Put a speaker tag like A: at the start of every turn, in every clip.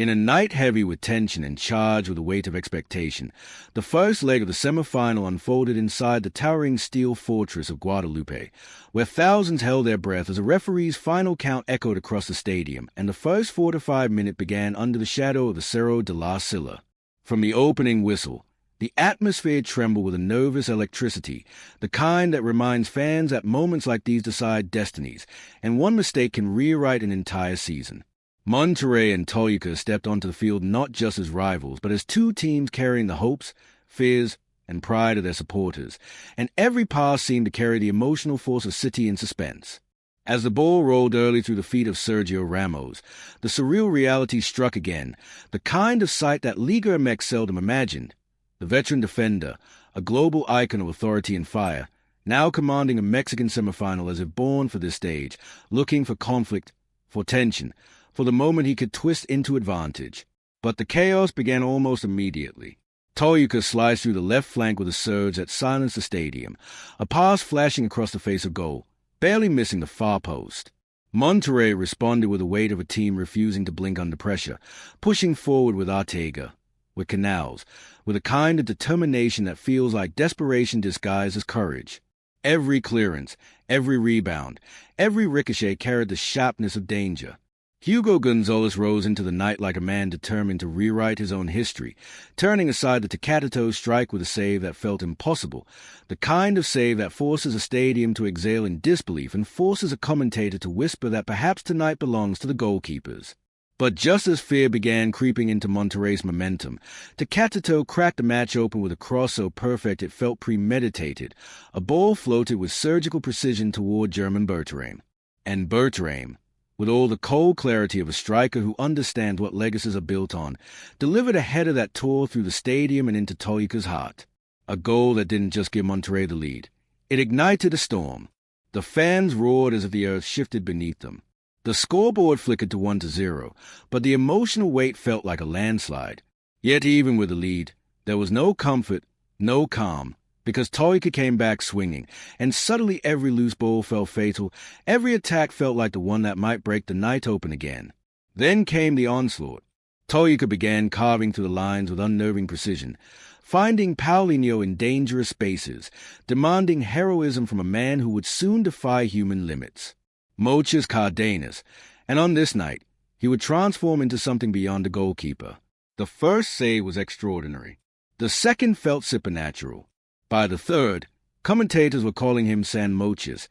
A: In a night heavy with tension and charged with the weight of expectation, the first leg of the semifinal unfolded inside the towering steel fortress of Guadalupe, where thousands held their breath as a referee's final count echoed across the stadium, and the first 4 to 5 minutes began under the shadow of the Cerro de la Silla. From the opening whistle, the atmosphere trembled with a nervous electricity, the kind that reminds fans that moments like these decide destinies, and one mistake can rewrite an entire season. Monterrey and Toluca stepped onto the field not just as rivals, but as two teams carrying the hopes, fears, and pride of their supporters, and every pass seemed to carry the emotional force of city in suspense. As the ball rolled early through the feet of Sergio Ramos, the surreal reality struck again, the kind of sight that Liga MX seldom imagined. The veteran defender, a global icon of authority and fire, now commanding a Mexican semifinal as if born for this stage, looking for conflict, for tension, for the moment he could twist into advantage. But the chaos began almost immediately. Toluca sliced through the left flank with a surge that silenced the stadium, a pass flashing across the face of goal, barely missing the far post. Monterrey responded with the weight of a team refusing to blink under pressure, pushing forward with Ortega, with Canals, with a kind of determination that feels like desperation disguised as courage. Every clearance, every rebound, every ricochet carried the sharpness of danger. Hugo Gonzalez rose into the night like a man determined to rewrite his own history, turning aside the Tecatito strike with a save that felt impossible, the kind of save that forces a stadium to exhale in disbelief and forces a commentator to whisper that perhaps tonight belongs to the goalkeepers. But just as fear began creeping into Monterrey's momentum, Tecatito cracked the match open with a cross so perfect it felt premeditated. A ball floated with surgical precision toward German Berterame. And Berterame, with all the cold clarity of a striker who understands what legacies are built on, delivered a header that tore through the stadium and into Toluca's heart. A goal that didn't just give Monterrey the lead. It ignited a storm. The fans roared as if the earth shifted beneath them. The scoreboard flickered to 1-0, but the emotional weight felt like a landslide. Yet even with the lead, there was no comfort, no calm, because Toluca came back swinging, and suddenly every loose ball felt fatal, every attack felt like the one that might break the night open again. Then came the onslaught. Toluca began carving through the lines with unnerving precision, finding Paulinho in dangerous spaces, demanding heroism from a man who would soon defy human limits. Mochis Cardenas, and on this night, he would transform into something beyond a goalkeeper. The first save was extraordinary. The second felt supernatural. By the third, commentators were calling him San Mochis,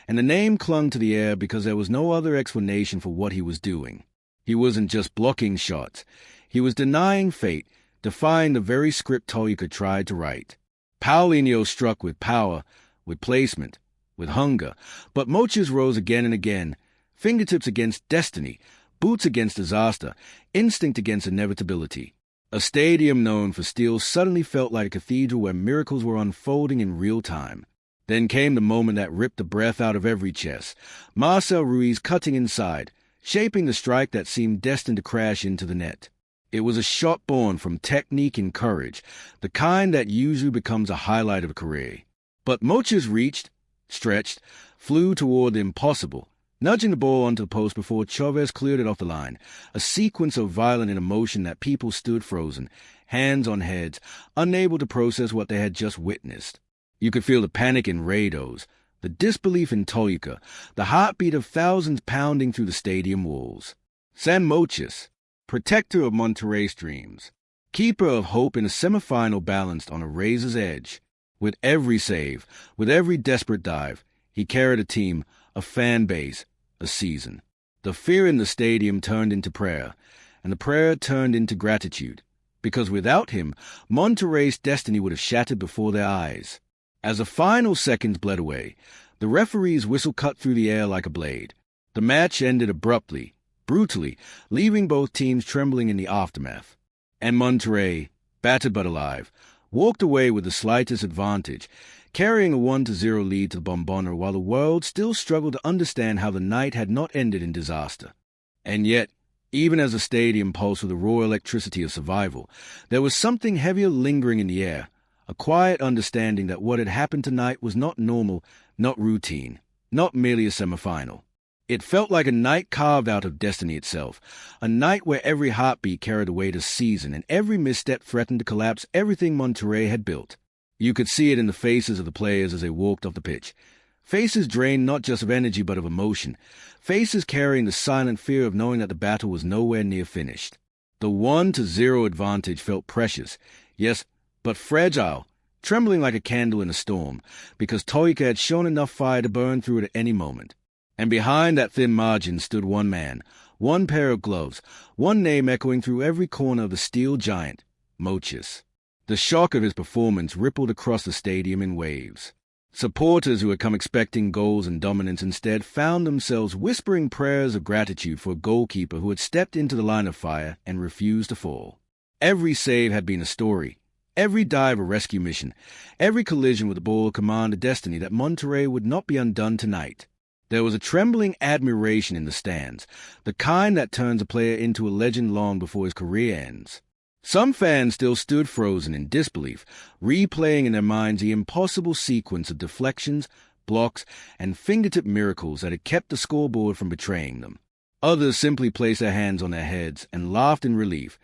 A: and the name clung to the air because there was no other explanation for what he was doing. He wasn't just blocking shots. He was denying fate, defying the very script Toluca tried to write. Paulinho struck with power, with placement, with hunger, but Mochis rose again and again, fingertips against destiny, boots against disaster, instinct against inevitability. A stadium known for steel suddenly felt like a cathedral where miracles were unfolding in real time. Then came the moment that ripped the breath out of every chest. Marcel Ruiz cutting inside, shaping the strike that seemed destined to crash into the net. It was a shot born from technique and courage, the kind that usually becomes a highlight of a career. But Mochis reached, stretched, flew toward the impossible, nudging the ball onto the post before Chavez cleared it off the line, a sequence of violent emotion that people stood frozen, hands on heads, unable to process what they had just witnessed. You could feel the panic in Rados, the disbelief in Toluca, the heartbeat of thousands pounding through the stadium walls. San Mochis, protector of Monterrey's dreams, keeper of hope in a semifinal balanced on a razor's edge. With every save, with every desperate dive, he carried a team, a fan base, a season. The fear in the stadium turned into prayer, and the prayer turned into gratitude, because without him, Monterrey's destiny would have shattered before their eyes. As the final seconds bled away, the referee's whistle cut through the air like a blade. The match ended abruptly, brutally, leaving both teams trembling in the aftermath. And Monterrey, battered but alive, walked away with the slightest advantage, carrying a 1-0 lead to the Bombonera while the world still struggled to understand how the night had not ended in disaster. And yet, even as the stadium pulsed with the raw electricity of survival, there was something heavier lingering in the air, a quiet understanding that what had happened tonight was not normal, not routine, not merely a semifinal. It felt like a night carved out of destiny itself, a night where every heartbeat carried the weight of season and every misstep threatened to collapse everything Monterrey had built. You could see it in the faces of the players as they walked off the pitch. Faces drained not just of energy but of emotion. Faces carrying the silent fear of knowing that the battle was nowhere near finished. The 1-0 advantage felt precious, yes, but fragile, trembling like a candle in a storm, because Toyota had shown enough fire to burn through it at any moment. And behind that thin margin stood one man, one pair of gloves, one name echoing through every corner of the steel giant, Mochis. The shock of his performance rippled across the stadium in waves. Supporters who had come expecting goals and dominance instead found themselves whispering prayers of gratitude for a goalkeeper who had stepped into the line of fire and refused to fall. Every save had been a story, every dive a rescue mission, every collision with the ball a command of destiny that Monterrey would not be undone tonight. There was a trembling admiration in the stands, the kind that turns a player into a legend long before his career ends. Some fans still stood frozen in disbelief, replaying in their minds the impossible sequence of deflections, blocks, and fingertip miracles that had kept the scoreboard from betraying them. Others simply placed their hands on their heads and laughed in relief,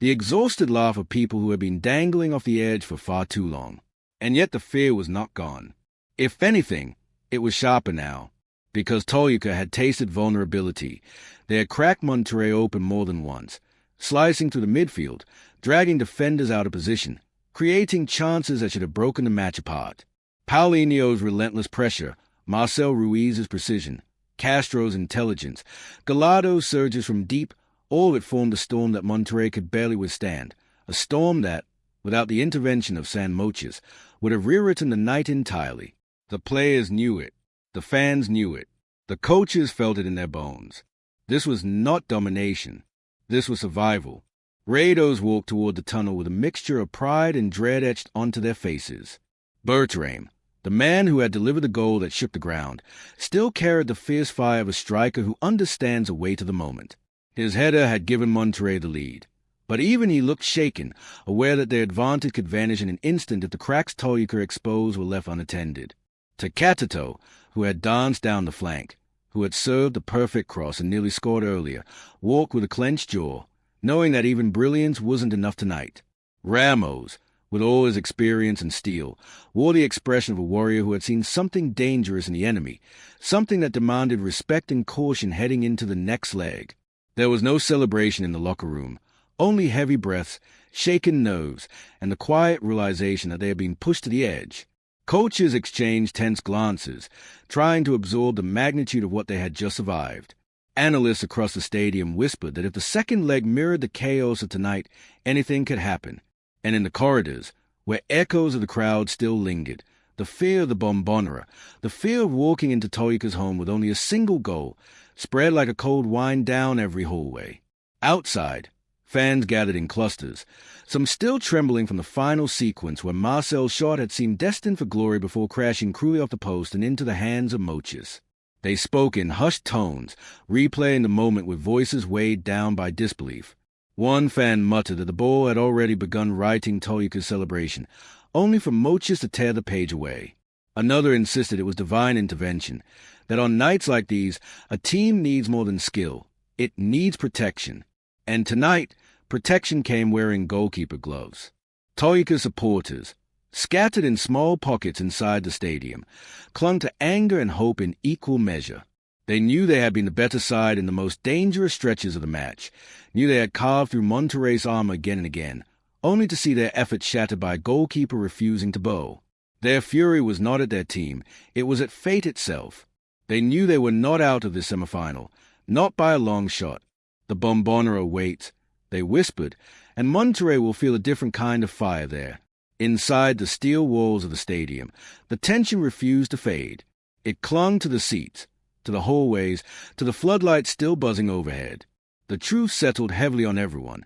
A: the exhausted laugh of people who had been dangling off the edge for far too long. And yet the fear was not gone. If anything, it was sharper now, because Toyota had tasted vulnerability. They had cracked Monterrey open more than once, slicing through the midfield, dragging defenders out of position, creating chances that should have broken the match apart. Paulinho's relentless pressure, Marcel Ruiz's precision, Castro's intelligence, Gallardo's surges from deep, all of it formed a storm that Monterrey could barely withstand, a storm that, without the intervention of San Mochis, would have rewritten the night entirely. The players knew it. The fans knew it. The coaches felt it in their bones. This was not domination. This was survival. Raidos walked toward the tunnel with a mixture of pride and dread etched onto their faces. Bertram, the man who had delivered the goal that shook the ground, still carried the fierce fire of a striker who understands the weight of the moment. His header had given Monterrey the lead. But even he looked shaken, aware that their advantage could vanish in an instant if the cracks Toyota exposed were left unattended. Tecatito, who had danced down the flank, who had served the perfect cross and nearly scored earlier, walked with a clenched jaw, knowing that even brilliance wasn't enough tonight. Ramos, with all his experience and steel, wore the expression of a warrior who had seen something dangerous in the enemy, something that demanded respect and caution heading into the next leg. There was no celebration in the locker room, only heavy breaths, shaken nerves, and the quiet realization that they had been pushed to the edge. Coaches exchanged tense glances, trying to absorb the magnitude of what they had just survived. Analysts across the stadium whispered that if the second leg mirrored the chaos of tonight, anything could happen. And in the corridors, where echoes of the crowd still lingered, the fear of the bombonera, the fear of walking into Toyika's home with only a single goal, spread like a cold wind down every hallway. Outside, fans gathered in clusters, some still trembling from the final sequence where Marcel's shot had seemed destined for glory before crashing cruelly off the post and into the hands of Mochis. They spoke in hushed tones, replaying the moment with voices weighed down by disbelief. One fan muttered that the ball had already begun writing Toyika's celebration, only for Mochis to tear the page away. Another insisted it was divine intervention, that on nights like these, a team needs more than skill. It needs protection. And tonight, protection came wearing goalkeeper gloves. Toyika supporters, scattered in small pockets inside the stadium, clung to anger and hope in equal measure. They knew they had been the better side in the most dangerous stretches of the match, knew they had carved through Monterrey's armor again and again, only to see their efforts shattered by a goalkeeper refusing to bow. Their fury was not at their team, it was at fate itself. They knew they were not out of the semifinal, not by a long shot. The bombonera waits, they whispered, and Monterrey will feel a different kind of fire there. Inside the steel walls of the stadium, the tension refused to fade. It clung to the seats, to the hallways, to the floodlights still buzzing overhead. The truth settled heavily on everyone.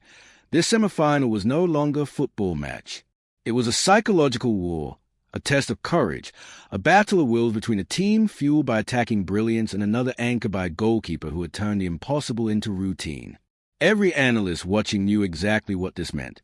A: This semifinal was no longer a football match. It was a psychological war, a test of courage, a battle of wills between a team fueled by attacking brilliance and another anchored by a goalkeeper who had turned the impossible into routine. Every analyst watching knew exactly what this meant.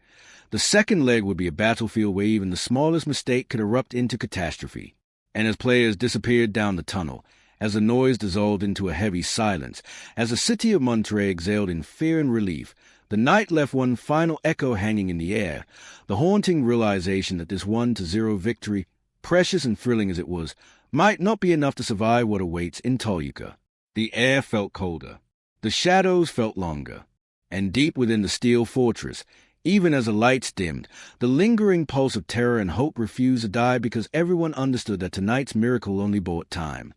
A: The second leg would be a battlefield where even the smallest mistake could erupt into catastrophe. And as players disappeared down the tunnel, as the noise dissolved into a heavy silence. As the city of Monterey exhaled in fear and relief, the night left one final echo hanging in the air, the haunting realization that this 1-0 victory, precious and thrilling as it was, might not be enough to survive what awaits in Toluca. The air felt colder. The shadows felt longer. And deep within the steel fortress, even as the lights dimmed, the lingering pulse of terror and hope refused to die because everyone understood that tonight's miracle only bought time.